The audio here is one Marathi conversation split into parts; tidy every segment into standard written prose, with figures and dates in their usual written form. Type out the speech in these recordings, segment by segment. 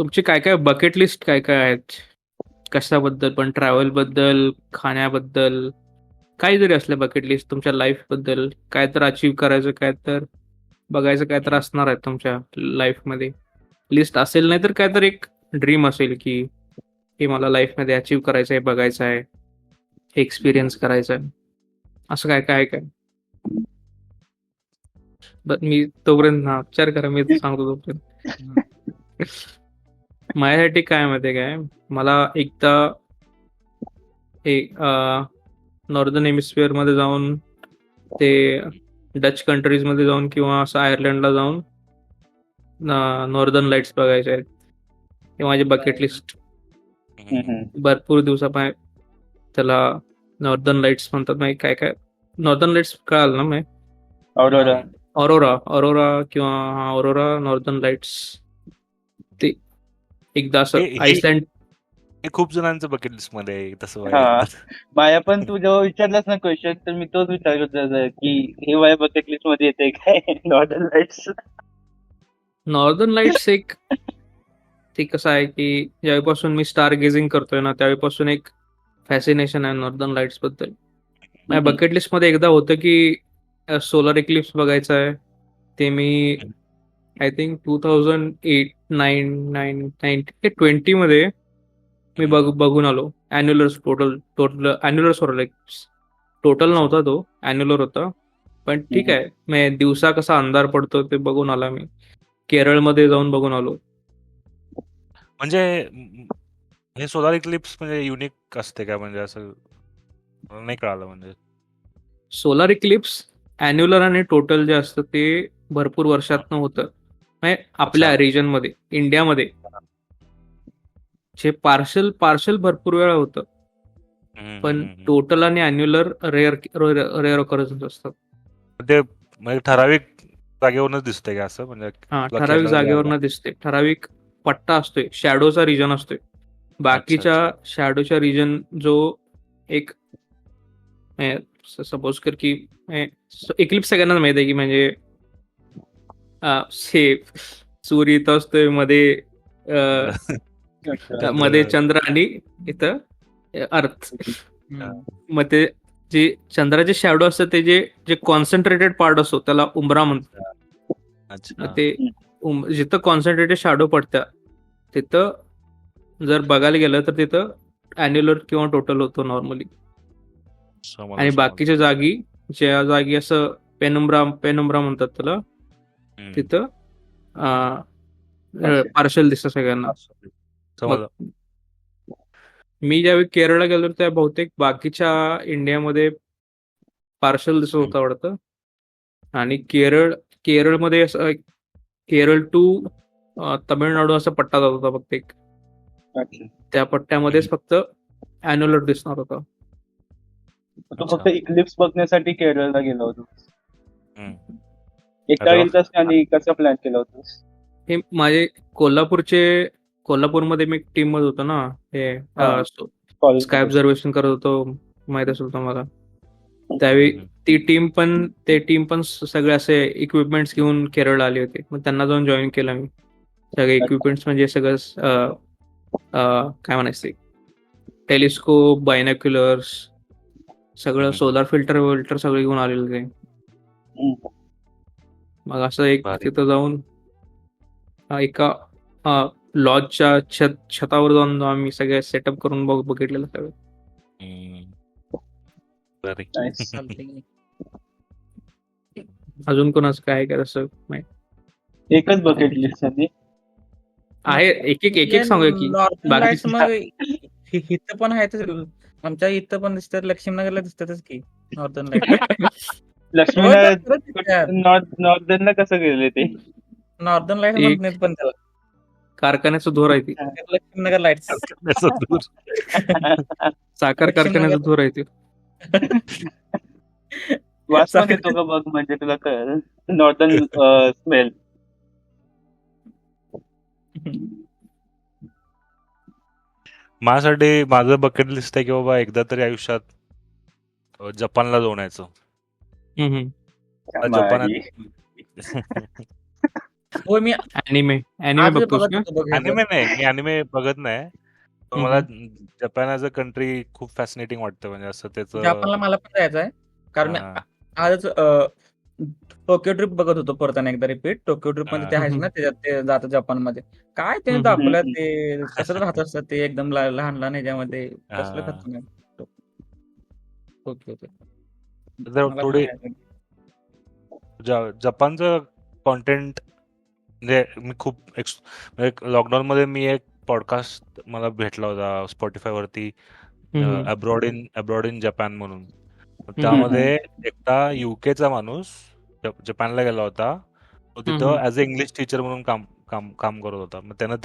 तुमची काय काय बकेट लिस्ट काय काय आहेत? कशाबद्दल पण, ट्रॅव्हल बद्दल, खाण्याबद्दल, काही जरी असलं बकेट लिस्ट तुमच्या लाईफ बद्दल, काय तर अचीव्ह करायचं, काय तर बघायचं, काय तर असणार आहे तुमच्या लाईफमध्ये. लिस्ट असेल नाही तर काय तर एक ड्रीम असेल की हे मला लाईफमध्ये अचीव्ह करायचं आहे, बघायचं आहे, एक्सपिरियन्स करायचा आहे. असं काय काय आहे काय? मी तोपर्यंत हा विचार करा, मी सांगतो तोपर्यंत. माझ्यासाठी काय माहिती काय, मला एकदा नॉर्दर्न हेमिस्फिअर मध्ये जाऊन, ते डच कंट्रीज मध्ये जाऊन किंवा असं आयर्लंडला जाऊन नॉर्दर्न लाईट्स बघायचे आहेत. हे माझी बकेट लिस्ट. भरपूर दिवसापासून त्याला नॉर्दर्न लाईट्स म्हणतात. माहिती काय काय नॉर्दर्न लाईट्स कळाल ना? मी ऑरोरा ऑरोरा किंवा ऑरोरा नॉर्दर्न लाईट्स, ते एकदा असं आईसलँड. हे खूप जणांचं बकेट लिस्ट मध्ये आहे तसं हा वाटतं. माया पण तू जेव्हा विचारलास ना क्वेश्चन तर मी तोच विचार करत होतो की हे माझ्या बकेट लिस्ट मध्ये येते काय नॉर्दर्न लाईट्स. नॉर्दर्न लाईट्स एक, ते कसं आहे की ज्यावेळीपासून मी स्टार गेझिंग करतोय ना त्यावेळीपासून एक फॅसिनेशन आहे नॉर्दर्न लाईट्स बद्दल. माझ्या बकेट लिस्ट मध्ये एकदा होतं की सोलर इक्लिप्स बघायचं आहे. ते मी आय थिंक 2008-20 मध्ये मी बघून आलो. टोटल ॲन्युलर टोटल नव्हता तो, ॲन्युलर होता. पण ठीक आहे, मी दिवसा कसा अंधार पडतो ते बघून आला. मी केरळमध्ये जाऊन बघून आलो. म्हणजे हे सोलार इक्लिप्स म्हणजे युनिक असते का? म्हणजे असं मला नाही कळालं. म्हणजे सोलार इक्लिप्स ॲन्युलर आणि टोटल जे असतं ते भरपूर वर्षातनं होतं. म्हणजे आपल्या रिजनमध्ये, इंडियामध्ये जे पार्शल भरपूर वेळा होतं. पण टोटल आणि ॲन्युलर रेअर ऑकरन्स असतात. ते म्हणजे ठराविक जागेवरूनच दिसते का असं? म्हणजे हा, ठराविक जागेवरनं दिसते. ठराविक पट्टा असतोय, शॅडोचा रिजन असतोय. बाकीच्या शॅडोचा रिजन जो एक सपोज कर की इक्लिप्स सगळ्यांना माहित आहे की म्हणजे सूर्य इथं असतोय मध्ये चंद्र आणि इथं अर्थ. मग ते जे चंद्राचे शॅडो असतात ते जे कॉन्सन्ट्रेटेड पार्ट असतो त्याला उंबरा म्हणतात. मग ते जिथं कॉन्सन्ट्रेटेड शॅडो पडत्या तिथं जर बघायला गेलं तर तिथं ॲन्युलर किंवा टोटल होतो नॉर्मली. आणि बाकीच्या जागी, ज्या जागी असं पेनुम्ब्रा म्हणतात त्याला, तिथं पार्शल दिसतं सगळ्यांना. मी ज्यावेळी केरळला गेलो त्या बहुतेक बाकीच्या इंडियामध्ये पार्शल दिसत होता वाटतं. आणि केरळमध्ये असं केरळ टू तमिळनाडू असा पट्टा जात होता फक्त एक. त्या पट्ट्यामध्येच फक्त ॲन्युलर दिसणार होता. तू फक्त इक्लिप्स बघण्यासाठी केरळला गेला होतास? एकटा गेलतास आणि कसं प्लॅन केलं होतास? हे माझे कोल्हापूरमध्ये मी टीम मध्ये होतो ना. हे स्काय ऑब्झर्वेशन करत होतो, माहित असेल तुम्हाला. त्यावेळी ती टीम पण सगळे असे इक्विपमेंट्स घेऊन केरळला आली होती. मग त्यांना जाऊन जॉईन केलं मी. सगळे इक्विपमेंट्स म्हणजे सगळं काय म्हणायचं, टेलिस्कोप, बायनॅक्युलर्स, सगळं सोलार फिल्टर सगळं घेऊन आलेलं ते. मग असं एक तिथं जाऊन एका लॉजच्या छतावर जाऊन आम्ही सगळं सेटअप करून बघितलेलं सगळं. अजून कोणाचं काय काय तसं माहिती? एकच बकेट लिस्ट आहे. एक सांगूया की इथं पण आहे. आमच्या इथं पण दिसतात, लक्ष्मीनगरला दिसतातच की नॉर्दर्न लाईट. नॉर्दर्नला कसं गेले ते? नॉर्दर्न लाईट म्हणत पण त्याला कारखान्याचं धूर आहे ती. लक्ष्मीनगर लाईट्स, साखर कारखान्याचं धूर आहे ते. वास पण येतो का बघ, म्हणजे तुला कळलं नॉर्दर्न स्मेल. माझ्यासाठी माझं बकेट लिस्ट आहे की बाबा एकदा तरी आयुष्यात जपानला जाऊन यायचं. जपानात होय, मी अॅनिमे आज बघतोस बघत का? होतो बघ ह्याचं. अॅनिमे नाही, मी अॅनिमे बघत नाही. पण मला हम्म. जपान ॲज अ कंट्री खूप फॅसिनेटिंग वाटतं, म्हणजे असं त्याचं. जपानला मला पण जायचं आहे. कारण मी हां, आजच टोकियो ट्रिप बघत होतो परत एकदा रिपीट. टोकियो ट्रिप मध्ये ते आहेच ना, त्याच्यात ते जातं जपानमध्ये. काय त्यांनी हम्म. दाखवलं हम्म. ते कसं राहत असतात ते एकदम लहान लहान ह्याच्यामध्ये. कसलं हां. खतरनाक. टोकियो ते. तर मला पण थोडी जायचं. जपानचं कॉन्टेंट, म्हणजे मी खूप म्हणजे लॉकडाऊनमध्ये मी एक पॉडकास्ट मला भेटला होता स्पॉटिफायवरती, हम्म. अब्रॉड इन जपान म्हणून. हम्म. त्यामध्ये एकटा युकेचा माणूस जपानला गेला होता. तो तिथं ॲज अ इंग्लिश टीचर म्हणून काम काम काम करत होता. मग त्यानं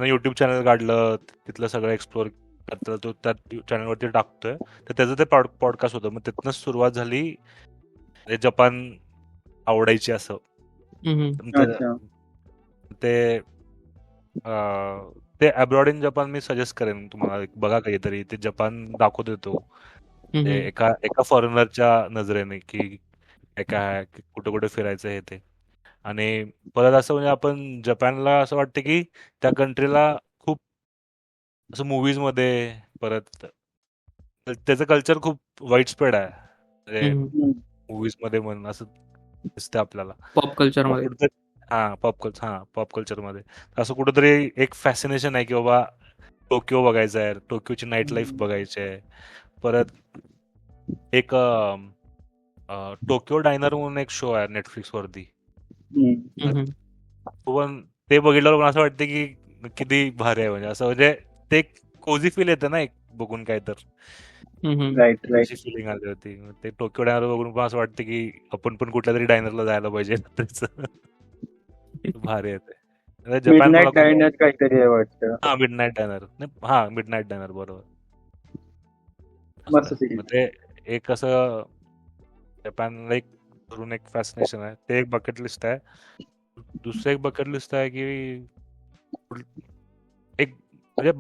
युट्यूब चॅनल काढलं, तिथलं सगळं एक्सप्लोर करतं, तो त्या चॅनलवरती टाकतोय. तर त्याचं ते पॉडकास्ट होतं. मग तिथनंच सुरुवात झाली, म्हणजे जपान आवडायची असं. अच्छा. ते ते abroad in Japan me suggest करेन तुम्हाला. बघा काहीतरी, ते जपान दाखवत येतो एका फॉरेनरच्या नजरेने, की काय आहे, की कुठे कुठे फिरायचं हे ते. आणि परत असं म्हणजे आपण जपानला असं वाटतं की त्या कंट्रीला खूप असं मूवीज मध्ये, परत त्याचं कल्चर खूप वाईड स्प्रेड आहे, म्हणजे हम्म. मूवीज मध्ये म्हण असं दिसतं आपल्याला. पॉप कल्चर मग मध्ये. कुठेतरी पॉप कल्चर मध्ये असं कुठेतरी एक फॅसिनेशन आहे की बाबा टोकियो बघायचं आहे, टोकियोची नाईट लाईफ बघायची आहे. परत एक टोकियो डायनर म्हणून एक शो आहे नेटफ्लिक्स वरती. हम्म. पण ते बघितल्यावर पण असं वाटतं की किती भारी आहे, म्हणजे असं, म्हणजे ते कोझी फील येतं ना एक बघून काय तर. Right right. अशी फिलिंग आली होती. मग ते टोकियो डायनर बघून पण असं वाटतं की आपण पण कुठल्या तरी डायनरला जायला पाहिजे रात्रीचं. भारी आहे ते. जपान मला मिडनाईट खूप डायनर आवडतं. काहीतरी आहे वाटतं. हा, मिडनाईट डायनर. हा, मिडनाईट डायनर, बरोबर. असं मस्त आहे. सिरीज. मग ते एक असं जपानला एक धरून एक फॅसिनेशन आहे. ते एक बकेट लिस्ट आहे. दुसरं एक बकेट लिस्ट आहे की एक म्हणजे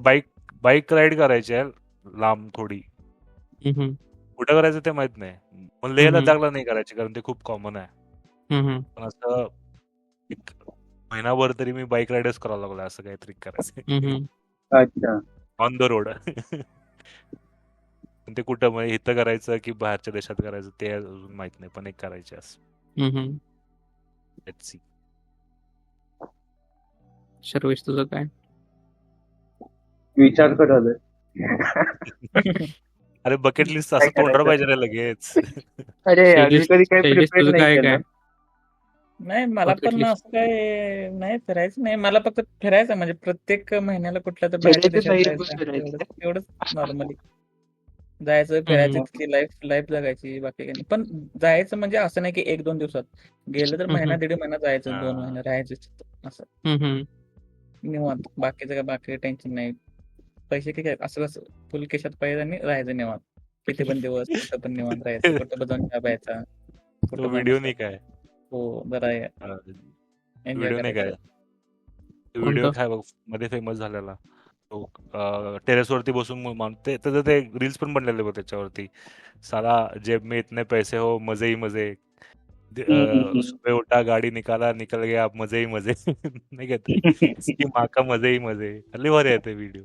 बाईक राईड करायची आहे लांब थोडी. कुठं करायचं ते माहित नाही. पण लेह लडाखला नाही करायची, कारण ते खूप कॉमन आहे. पण असं एक महिनाभर तरी मी बाईक राईडच करायला लागलो, असं काहीतरी करायचं अच्छा. On the road. ते कुठं म्हणजे इथं करायचं की बाहेरच्या देशात करायचं ते अजून माहित नाही, पण एक करायचे असं. Let's see. सर्वेश तुझं काय? विचार करायला. अरे बकेट लिस्ट काय असं तोंडावर करायचं? पाहिजे रे लगेच. अरे अजून कधी काही शैलेश प्रिपेअर तुझं नाही काय केलं. नाही, मला Bucket पण list. असं काय नाही फिरायचं नाही. मला फक्त फिरायचं म्हणजे प्रत्येक महिन्याला कुठल्या तर बाहेरच्या फिरायचं देशात नाही, जायचं. फिरायचं. एवढंच नॉर्मली जायचं, फिरायचं, तिथली लाईफ जगायची, बाकी काही नाही. पण जायचं म्हणजे असं नाही की 1-2 दिवसात गेलं तर महिना दीड महिना जायचं, 2 महिने राहायचं तिथं. असं निवांत. बाकीचं काय, बाकी टेन्शन नाही. पैसे किती आहेत असं कसं फुल केशात पाहिजे आणि राहायचं निवांत. किती पण दिवस कुठं पण निवांत राहायचं, कुठं पण जाऊन चहा प्यायचा, तो कुठं पण व्हिडिओ असं. नाही काय, हो, जरा एन्जॉय व्हिडिओ नाही काय, करायचं. व्हिडिओ कोणतं? काय बघ मध्ये फेमस झालेला, तो टेरेसवरती बसून ते त्याचं ते रील्स पण बनलेले बघ त्याच्यावरती. साला जेब में इतने पैसे हो, मजे ही मजे. सुबह उठा, गाडी निकाला, निकल गया, आप मजे ही मजे. नाही का ते, इसकी माँ का मजे ही मजे. हल्ली भारी आहे ते व्हिडिओ.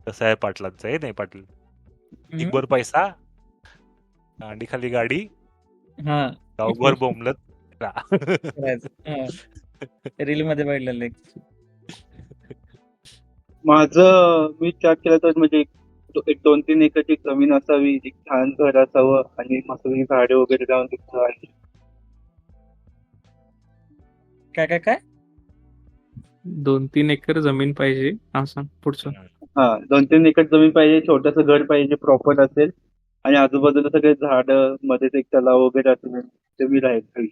कसं आहे पाटलांचं, हे नाही पाटील, दिगभर पैसा, अंडी खाली गाडी, हा, गावभर बोंबलत. करायचं. रील मध्ये बघितलेलं एक. माझं मी विचार केला तर म्हणजे एक 2-3 एकरची जमीन असावी, एक छान घर असावं आणि मस्त झाडे वगैरे लावून तिथं आहे. काय 2-3 एकर जमीन पाहिजे. हा, सांग पुढचं. हा, 2-3 एकर जमीन पाहिजे, छोटस घर पाहिजे, प्रॉपर असेल आणि आजूबाजूला सगळे झाड, मध्येच एक तलाव वगैरे असेल, ते मी राहील खाली.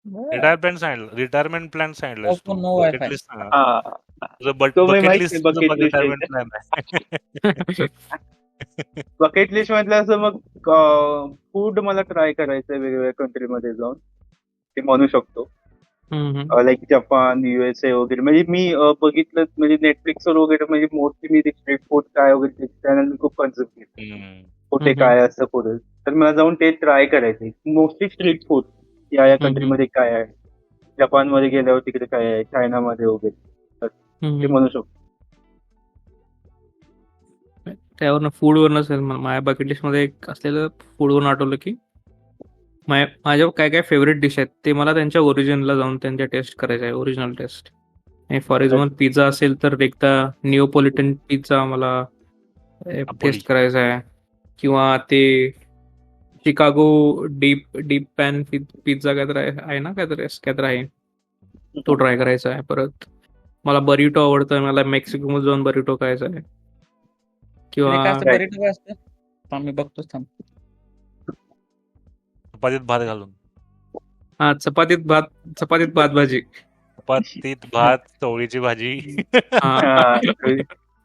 रिटायरमेंट प्लॅन सांगितलंस तू, नो बकेट वायफाय. लिस्ट सांगा. हा, तुझं तो मी बकेट माहिती लिस्ट, बकेट लिस्ट रिटायरमेंट आहे. प्लॅन आहे. बकेट लिस्ट म्हटलं असं मग फूड मला ट्राय करायचंय वेगवेगळ्या कंट्रीमध्ये जाऊन, ते म्हणू शकतो. लाईक जपान, USA वगैरे. म्हणजे मी बघितलं, म्हणजे नेटफ्लिक्सवर वगैरे, म्हणजे मोस्टली मी स्ट्रीट फूड काय वगैरे चॅनल मी खूप कन्झ्युम केलं, कुठे काय असतं पुढे. तर मला जाऊन ते ट्राय करायचंय, मोस्टली स्ट्रीट फूड. या या कंट्रीमध्ये काय आहे, जपानमध्ये गेल्यावर तिकडे काय आहे, चायनामध्ये वगैरे ते म्हणू शकतो. त्यावरनं फूडवरनं माझ्या बकेट लिस्ट मध्ये एक असलेलं फूडवरून आठवलं की माझ्या काय काय फेवरेट डिश आहेत ते मला त्यांच्या ओरिजिनला जाऊन त्यांच्या टेस्ट करायचं आहे, original test. For example pizza असेल तर एकदा निओपॉलिटन पिझ्झा मला टेस्ट करायचा आहे, किंवा ते शिकागो डीप पॅन पिझ्झा काहीतरी आहे ना, काहीतरी आहे तो ट्राय करायचा आहे. परत मला बरिटो आवडतं, मला मेक्सिको मध्ये जाऊन बरिटो खायचा आहे. किंवा बरिटो काय असतं थांब मी बघतोच थांब. चपातीत भात घालून. हा, चपातीत भात भाजी. चपातीत भात, चवळीची भाजी. हा,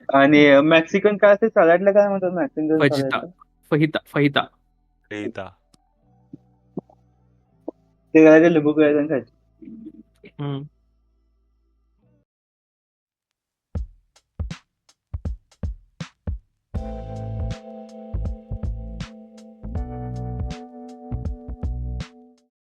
आणि मेक्सिकन काय असते सलाडला काय म्हणतात मेक्सिकन फहिता फहिता. ते काय लिंबू पिळायचं आणि खायचं.